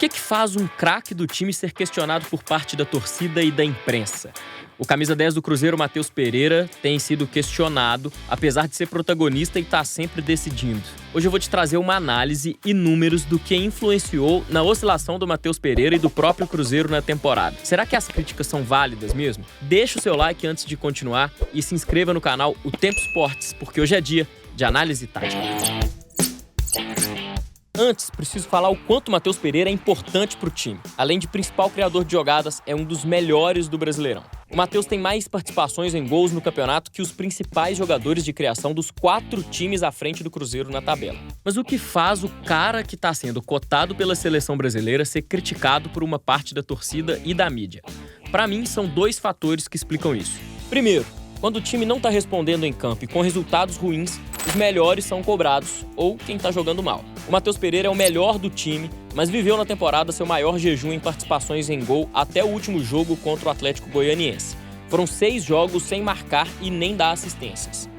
que faz um craque do time ser questionado por parte da torcida e da imprensa? O camisa 10 do Cruzeiro, Matheus Pereira, tem sido questionado, apesar de ser protagonista e estar sempre decidindo. Hoje eu vou te trazer uma análise e números do que influenciou na oscilação do Matheus Pereira e do próprio Cruzeiro na temporada. Será que as críticas são válidas mesmo? Deixa o seu like antes de continuar e se inscreva no canal O Tempo Esportes, porque hoje é dia de análise tática. Antes, preciso falar o quanto o Matheus Pereira é importante para o time. Além de principal criador de jogadas, é um dos melhores do Brasileirão. O Matheus tem mais participações em gols no campeonato que os principais jogadores de criação dos 4 times à frente do Cruzeiro na tabela. Mas o que faz o cara que está sendo cotado pela seleção brasileira ser criticado por uma parte da torcida e da mídia? Para mim, são 2 fatores que explicam isso. Primeiro, quando o time não está respondendo em campo e com resultados ruins, os melhores são cobrados, ou quem está jogando mal. O Matheus Pereira é o melhor do time, mas viveu na temporada seu maior jejum em participações em gol até o último jogo contra o Atlético Goianiense. Foram 6 jogos sem marcar e nem dar assistências.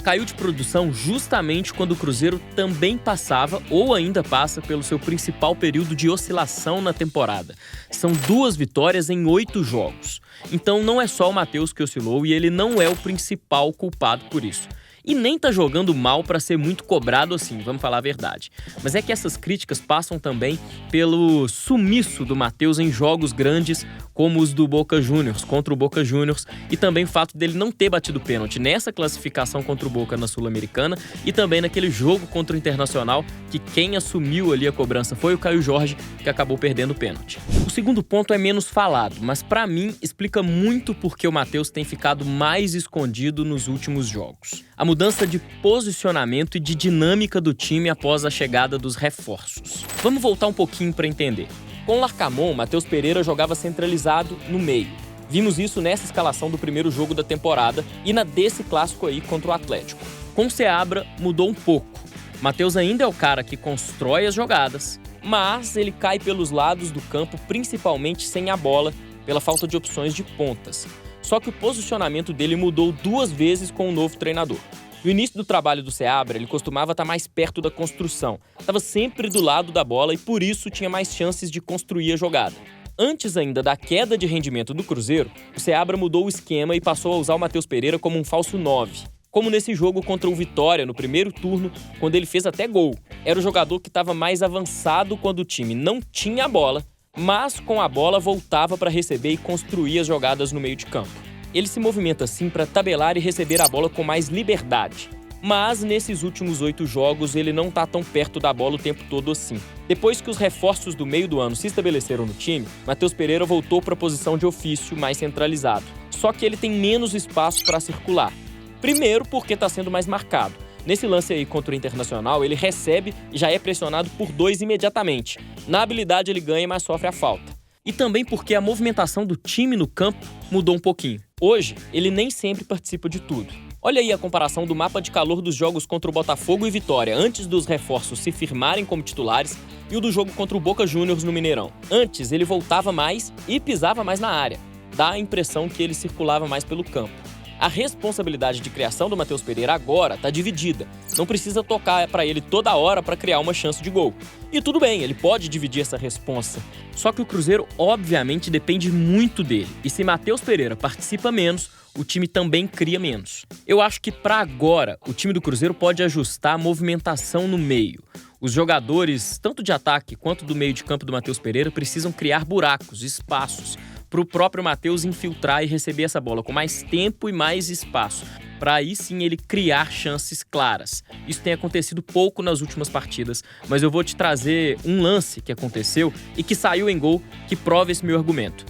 Caiu de produção justamente quando o Cruzeiro também passava, ou ainda passa, pelo seu principal período de oscilação na temporada. São 2 vitórias em 8 jogos. Então não é só o Matheus que oscilou e ele não é o principal culpado por isso. E nem tá jogando mal para ser muito cobrado assim, vamos falar a verdade. Mas é que essas críticas passam também pelo sumiço do Matheus em jogos grandes, como os do Boca Juniors, contra o Boca Juniors, e também o fato dele não ter batido pênalti nessa classificação contra o Boca na Sul-Americana e também naquele jogo contra o Internacional, que quem assumiu ali a cobrança foi o Caio Jorge, que acabou perdendo o pênalti. O segundo ponto é menos falado, mas para mim explica muito porque o Matheus tem ficado mais escondido nos últimos jogos. A mudança de posicionamento e de dinâmica do time após a chegada dos reforços. Vamos voltar um pouquinho para entender. Com o Larcamón, Matheus Pereira jogava centralizado no meio. Vimos isso nessa escalação do primeiro jogo da temporada e na desse clássico aí contra o Atlético. Com o Seabra, mudou um pouco. Matheus ainda é o cara que constrói as jogadas, mas ele cai pelos lados do campo, principalmente sem a bola, pela falta de opções de pontas. Só que o posicionamento dele mudou 2 vezes com o novo treinador. No início do trabalho do Seabra, ele costumava estar mais perto da construção. Estava sempre do lado da bola e por isso tinha mais chances de construir a jogada. Antes ainda da queda de rendimento do Cruzeiro, o Seabra mudou o esquema e passou a usar o Matheus Pereira como um falso 9. Como nesse jogo contra o Vitória, no primeiro turno, quando ele fez até gol. Era o jogador que estava mais avançado quando o time não tinha a bola, mas com a bola voltava para receber e construir as jogadas no meio de campo. Ele se movimenta assim para tabelar e receber a bola com mais liberdade. Mas nesses últimos 8 jogos ele não está tão perto da bola o tempo todo assim. Depois que os reforços do meio do ano se estabeleceram no time, Matheus Pereira voltou para a posição de ofício mais centralizado. Só que ele tem menos espaço para circular. Primeiro porque está sendo mais marcado. Nesse lance aí contra o Internacional, ele recebe e já é pressionado por 2 imediatamente. Na habilidade ele ganha, mas sofre a falta. E também porque a movimentação do time no campo mudou um pouquinho. Hoje, ele nem sempre participa de tudo. Olha aí a comparação do mapa de calor dos jogos contra o Botafogo e Vitória antes dos reforços se firmarem como titulares e o do jogo contra o Boca Juniors no Mineirão. Antes, ele voltava mais e pisava mais na área. Dá a impressão que ele circulava mais pelo campo. A responsabilidade de criação do Matheus Pereira agora está dividida. Não precisa tocar para ele toda hora para criar uma chance de gol. E tudo bem, ele pode dividir essa responsa. Só que o Cruzeiro, obviamente, depende muito dele. E se Matheus Pereira participa menos, o time também cria menos. Eu acho que para agora, o time do Cruzeiro pode ajustar a movimentação no meio. Os jogadores, tanto de ataque quanto do meio de campo do Matheus Pereira, precisam criar buracos, espaços, para o próprio Matheus infiltrar e receber essa bola com mais tempo e mais espaço, para aí sim ele criar chances claras. Isso tem acontecido pouco nas últimas partidas, mas eu vou te trazer um lance que aconteceu e que saiu em gol que prova esse meu argumento.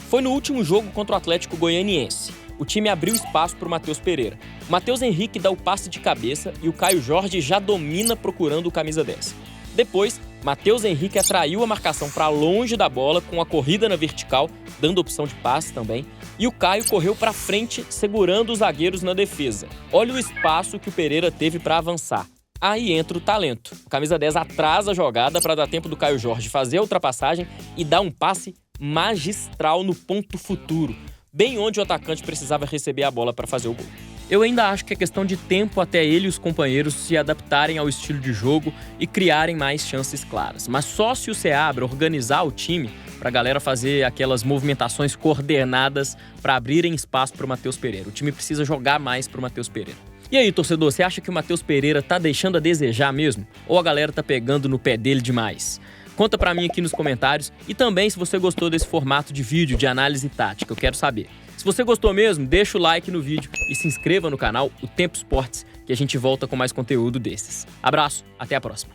Foi no último jogo contra o Atlético Goianiense. O time abriu espaço para o Matheus Pereira. O Matheus Henrique dá o passe de cabeça e o Caio Jorge já domina procurando o camisa 10. Depois, Matheus Henrique atraiu a marcação para longe da bola com a corrida na vertical, dando opção de passe também, e o Caio correu para frente, segurando os zagueiros na defesa. Olha o espaço que o Pereira teve para avançar. Aí entra o talento. O camisa 10 atrasa a jogada para dar tempo do Caio Jorge fazer a ultrapassagem e dar um passe magistral no ponto futuro, bem onde o atacante precisava receber a bola para fazer o gol. Eu ainda acho que é questão de tempo até ele e os companheiros se adaptarem ao estilo de jogo e criarem mais chances claras. Mas só se o Seabra organizar o time pra galera fazer aquelas movimentações coordenadas pra abrirem espaço pro Matheus Pereira. O time precisa jogar mais pro Matheus Pereira. E aí, torcedor, você acha que o Matheus Pereira tá deixando a desejar mesmo? Ou a galera tá pegando no pé dele demais? Conta pra mim aqui nos comentários e também se você gostou desse formato de vídeo de análise tática, eu quero saber. Se você gostou mesmo, deixa o like no vídeo e se inscreva no canal O Tempo Esportes, que a gente volta com mais conteúdo desses. Abraço, até a próxima.